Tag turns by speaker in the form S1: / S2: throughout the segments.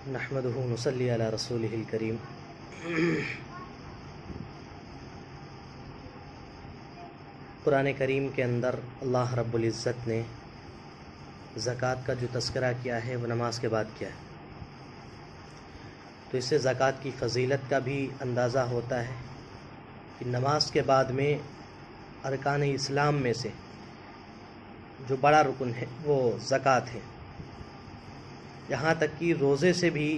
S1: नहमदुहु नुसल्ली अला रसूलिहिल करीम। कुरान करीम के अंदर अल्लाह रब्बुल इज़्ज़त ने ज़कात का जो तज़किरा किया है वो नमाज के बाद किया है, तो इससे ज़कात की फ़जीलत का भी अंदाज़ा होता है कि नमाज के बाद में अरकान इस्लाम में से जो बड़ा रुकन है वो ज़कात है, यहाँ तक कि रोज़े से भी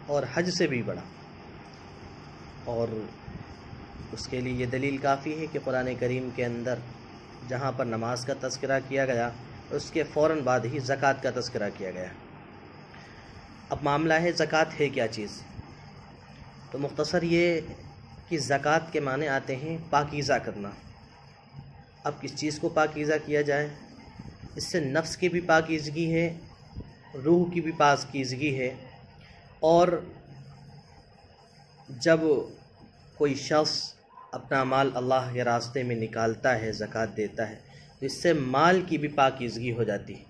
S1: और हज से भी बड़ा। और उसके लिए ये दलील काफ़ी है कि कुरान करीम के अंदर जहाँ पर नमाज का तज़किरा किया गया उसके फ़ौरन बाद ही ज़कात का तज़किरा किया गया। अब मामला है ज़कात है क्या चीज़, तो मुख्तसर ये कि ज़कात के माने आते हैं पाकीज़ा करना। अब किस चीज़ को पाकीज़ा किया जाए, इससे नफ्स की भी पाकीज़गी है, रूह की भी पाकीज़गी है। और जब कोई शख्स अपना माल अल्लाह के रास्ते में निकालता है, ज़कात देता है, तो इससे माल की भी पाकीज़गी हो जाती है।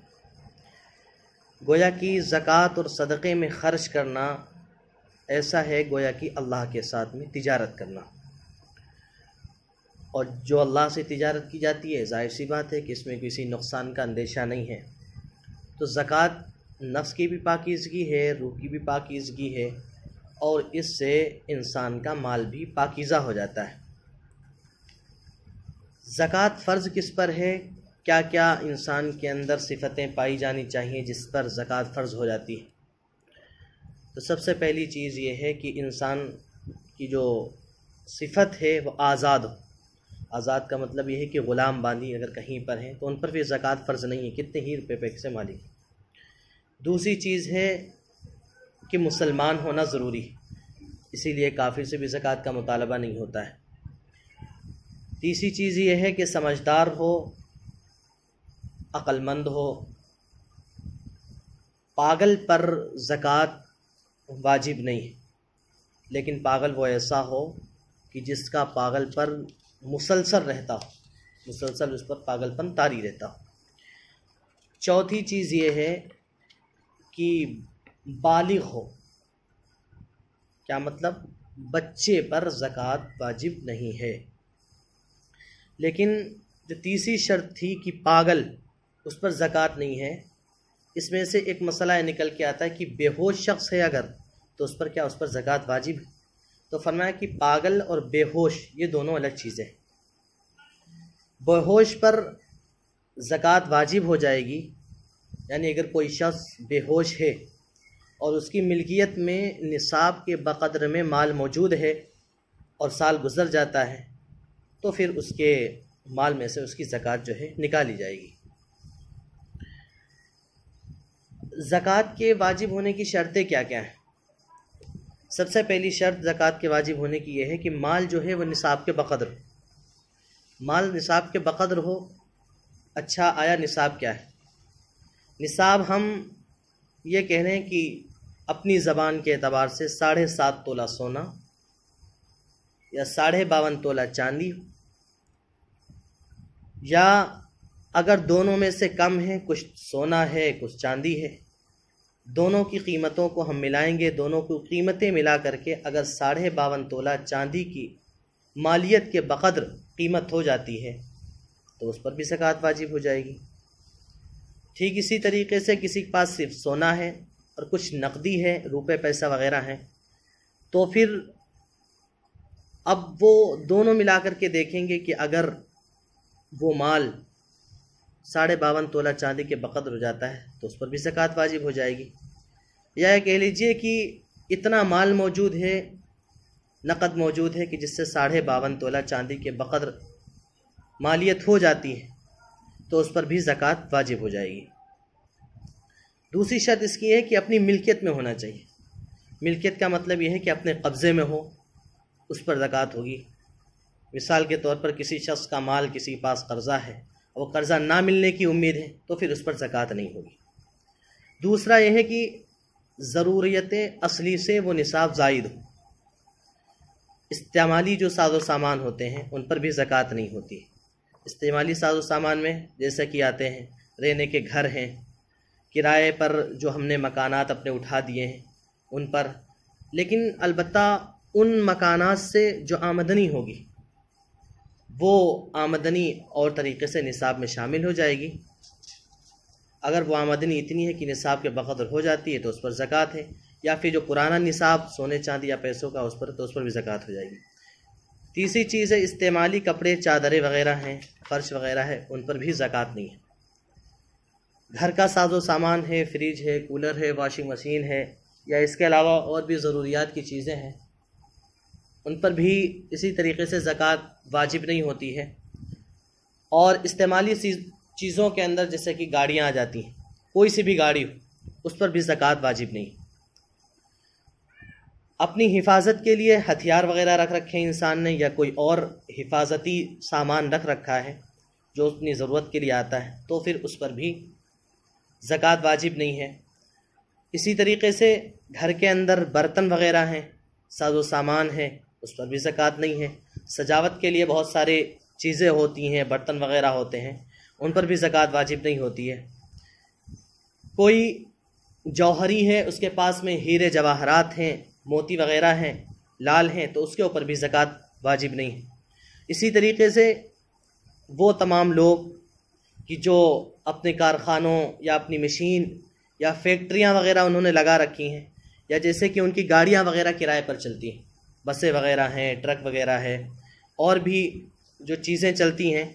S1: गोया कि ज़कात और सदक़े में ख़र्च करना ऐसा है गोया कि अल्लाह के साथ में तिजारत करना, और जो अल्लाह से तिजारत की जाती है ज़ाहिर सी बात है कि इसमें किसी नुकसान का अंदेशा नहीं है। तो ज़कात नफ्स की भी पाकीज़गी है, रूह की भी पाकीज़गी है, और इससे इंसान का माल भी पाकीज़ा हो जाता है। ज़कात फ़र्ज़ किस पर है, क्या क्या इंसान के अंदर सिफ़तें पाई जानी चाहिए जिस पर ज़कात फ़र्ज़ हो जाती है। तो सबसे पहली चीज़ ये है कि इंसान की जो सिफ़त है वो आज़ाद हो। आज़ाद का मतलब ये है कि ग़ुलाम बांदी अगर कहीं पर हैं तो उन पर भी ज़कात फ़र्ज़ नहीं है, कितने ही रुपये पैसे मालिक। दूसरी चीज़ है कि मुसलमान होना ज़रूरी है, इसीलिए काफिर से भी ज़कात का मुतालबा नहीं होता है। तीसरी चीज़ ये है कि समझदार हो, अक्लमंद हो। पागल पर ज़कात वाजिब नहीं है, लेकिन पागल वो ऐसा हो कि जिसका पागल पर मुसलसल रहता हो, मुसलसल उस पर पागलपन तारी रहता हो। चौथी चीज़ ये है कि बालिग हो। क्या मतलब, बच्चे पर ज़कात वाजिब नहीं है। लेकिन जो तीसरी शर्त थी कि पागल, उस पर ज़कात नहीं है, इसमें से एक मसला निकल के आता है कि बेहोश शख्स है अगर, तो उस पर क्या, उस पर ज़कात वाजिब है। तो फरमाया कि पागल और बेहोश ये दोनों अलग चीज़ें हैं। बेहोश पर ज़कात वाजिब हो जाएगी, यानी अगर कोई शख्स बेहोश है और उसकी मिल्कियत में निसाब के बक़द्र में माल मौजूद है और साल गुज़र जाता है, तो फिर उसके माल में से उसकी ज़कात जो है निकाली जाएगी। ज़कात के वाजिब होने की शर्तें क्या क्या हैं। सबसे पहली शर्त ज़कात के वाजिब होने की यह है कि माल जो है वो निसाब के बक़द्र, माल निसाब के बक़द्र हो। अच्छा, आया निसाब क्या है? निसाब हम ये कह रहे हैं कि अपनी ज़बान के एतबार से 7.5 तोला सोना या 52.5 तोला चांदी, या अगर दोनों में से कम है, कुछ सोना है कुछ चांदी है, दोनों की कीमतों को हम मिलाएंगे, दोनों की कीमतें मिला करके अगर 52.5 तोला चांदी की मालियत के बक़द्र कीमत हो जाती है तो उस पर भी ज़कात वाजिब हो जाएगी। ठीक इसी तरीके से किसी के पास सिर्फ सोना है और कुछ नकदी है, रुपए पैसा वगैरह हैं, तो फिर अब वो दोनों मिला करके देखेंगे कि अगर वो माल 52.5 तोला चांदी के बक़द्र हो जाता है तो उस पर भी ज़कात वाजिब हो जाएगी। या कह लीजिए कि इतना माल मौजूद है, नक़द मौजूद है कि जिससे 52.5 तोला चांदी के बक़द्र मालियत हो जाती है, तो उस पर भी ज़कात वाजिब हो जाएगी। दूसरी शर्त इसकी है कि अपनी मिल्कियत में होना चाहिए। मिल्कियत का मतलब यह है कि अपने कब्ज़े में हो, उस पर ज़कात होगी। मिसाल के तौर पर किसी शख्स का माल किसी के पास कर्ज़ा है, वो कर्ज़ा ना मिलने की उम्मीद है, तो फिर उस पर ज़कात नहीं होगी। दूसरा यह है कि ज़रूरियत असली से वो निसाब ज़ायद हो। इस्तेमाली जो साज़ो सामान होते हैं उन पर भी ज़कात नहीं होती। इस्तेमाली साज़ो सामान में जैसे कि आते हैं रहने के घर हैं, किराए पर जो हमने मकानात अपने उठा दिए हैं, ان پر، لیکن البتہ ان مکانات سے جو آمدنی ہوگی وہ آمدنی اور طریقے سے نصاب میں شامل ہو جائے گی۔ اگر وہ آمدنی اتنی ہے کہ نصاب کے بقدر ہو جاتی ہے تو اس پر زکوٰۃ ہے، یا پھر جو پرانا نصاب سونے چاندی یا پیسوں کا اس پر بھی زکوٰۃ ہو جائے گی۔ تیسری چیز ہے استعمالی کپڑے، چادریں وغیرہ ہیں، فرش وغیرہ ہے، ان پر بھی زکوٰۃ نہیں ہے۔ گھر کا ساز و سامان ہے، فریج ہے، کولر ہے، واشنگ مشین ہے، یا اس کے علاوہ اور بھی ضروریات کی چیزیں ہیں، ان پر بھی اسی طریقے سے زکوٰۃ واجب نہیں ہوتی ہے۔ اور استعمالی چیزوں کے اندر جیسے کہ گاڑیاں آ جاتی ہیں، کوئی سی بھی گاڑی ہو، اس پر بھی زکوٰۃ واجب نہیں۔ اپنی حفاظت کے لیے ہتھیار وغیرہ رکھ رکھے ہیں انسان نے، یا کوئی اور حفاظتی سامان رکھ رکھا ہے جو اپنی ضرورت کے لیے آتا ہے، تو پھر اس پر بھی زکوٰۃ واجب نہیں ہے۔ اسی طریقے سے گھر کے اندر برتن وغیرہ ہیں، ساز و سامان ہے، اس پر بھی زکوٰۃ نہیں ہے۔ سجاوٹ کے لیے بہت سارے چیزیں ہوتی ہیں، برتن وغیرہ ہوتے ہیں، ان پر بھی زکوٰۃ واجب نہیں ہوتی ہے۔ کوئی جوہری ہے، اس کے پاس میں ہیرے جواہرات ہیں، موتی وغیرہ ہیں، لال ہیں، تو اس کے اوپر بھی زکوٰۃ واجب نہیں ہے۔ اسی طریقے سے وہ تمام لوگ کہ جو اپنے کارخانوں یا اپنی مشین یا فیکٹریاں وغیرہ انہوں نے لگا رکھی ہیں، یا جیسے کہ ان کی گاڑیاں وغیرہ کرائے پر چلتی ہیں، بسیں وغیرہ ہیں، ٹرک وغیرہ ہے، اور بھی جو چیزیں چلتی ہیں،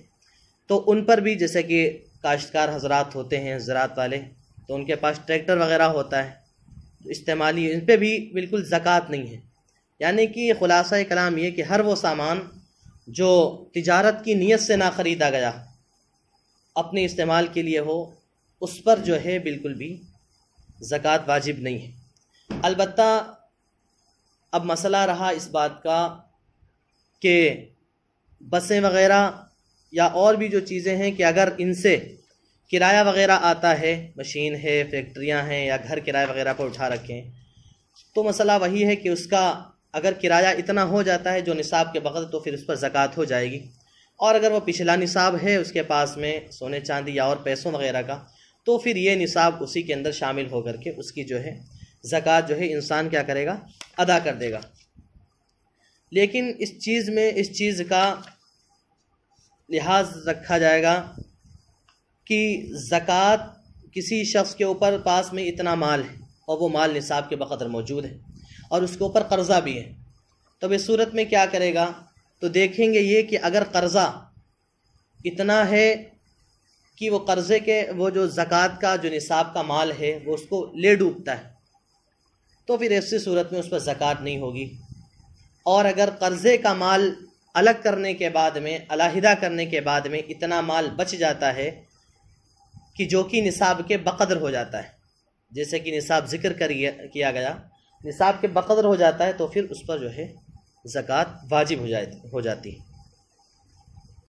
S1: تو ان پر بھی جیسے کہ کاشتکار حضرات ہوتے ہیں، زراعت والے، تو ان کے پاس ٹریکٹر وغیرہ ہوتا ہے استعمالی، ان پہ بھی بالکل زکوٰۃ نہیں ہے۔ یعنی کہ خلاصہ کلام یہ کہ ہر وہ سامان جو تجارت کی نیت سے نہ خریدا گیا، اپنے استعمال کے لیے ہو، اس پر جو ہے بالکل بھی زکوٰۃ واجب نہیں ہے۔ البتہ اب مسئلہ رہا اس بات کا کہ بسیں وغیرہ یا اور بھی جو چیزیں ہیں کہ اگر ان سے کرایہ وغیرہ آتا ہے، مشین ہے، فیکٹریاں ہیں، یا گھر کرایہ وغیرہ پر اٹھا رکھیں، تو مسئلہ وہی ہے کہ اس کا اگر کرایہ اتنا ہو جاتا ہے جو نصاب کے بغیر، تو پھر اس پر زکوٰۃ ہو جائے گی۔ اور اگر وہ پچھلا نصاب ہے اس کے پاس میں سونے چاندی یا اور پیسوں وغیرہ کا، تو پھر یہ نصاب اسی کے اندر شامل ہو کر کے اس کی جو ہے زکوٰۃ جو ہے انسان کیا کرے گا، ادا کر دے گا۔ لیکن اس چیز کا لحاظ رکھا جائے گا کہ زکوٰۃ کسی شخص کے اوپر پاس میں اتنا مال ہے اور وہ مال نصاب کے بقدر موجود ہے اور اس کے اوپر قرضہ بھی ہے، تو اس صورت میں کیا کرے گا؟ تو دیکھیں گے یہ کہ اگر قرضہ اتنا ہے کہ وہ قرضے کے وہ جو زکوٰۃ کا جو نصاب کا مال ہے وہ اس کو لے ڈوبتا ہے، تو پھر ایسی صورت میں اس پر زکوٰۃ نہیں ہوگی۔ اور اگر قرضے کا مال الگ کرنے کے بعد میں، علیحدہ کرنے کے بعد میں اتنا مال بچ جاتا ہے کہ جو کہ نصاب کے بقدر ہو جاتا ہے، جیسے کہ نصاب ذکر کیا گیا، نصاب کے بقدر ہو جاتا ہے، تو پھر اس پر جو ہے زکوٰۃ واجب ہو جاتی ہے۔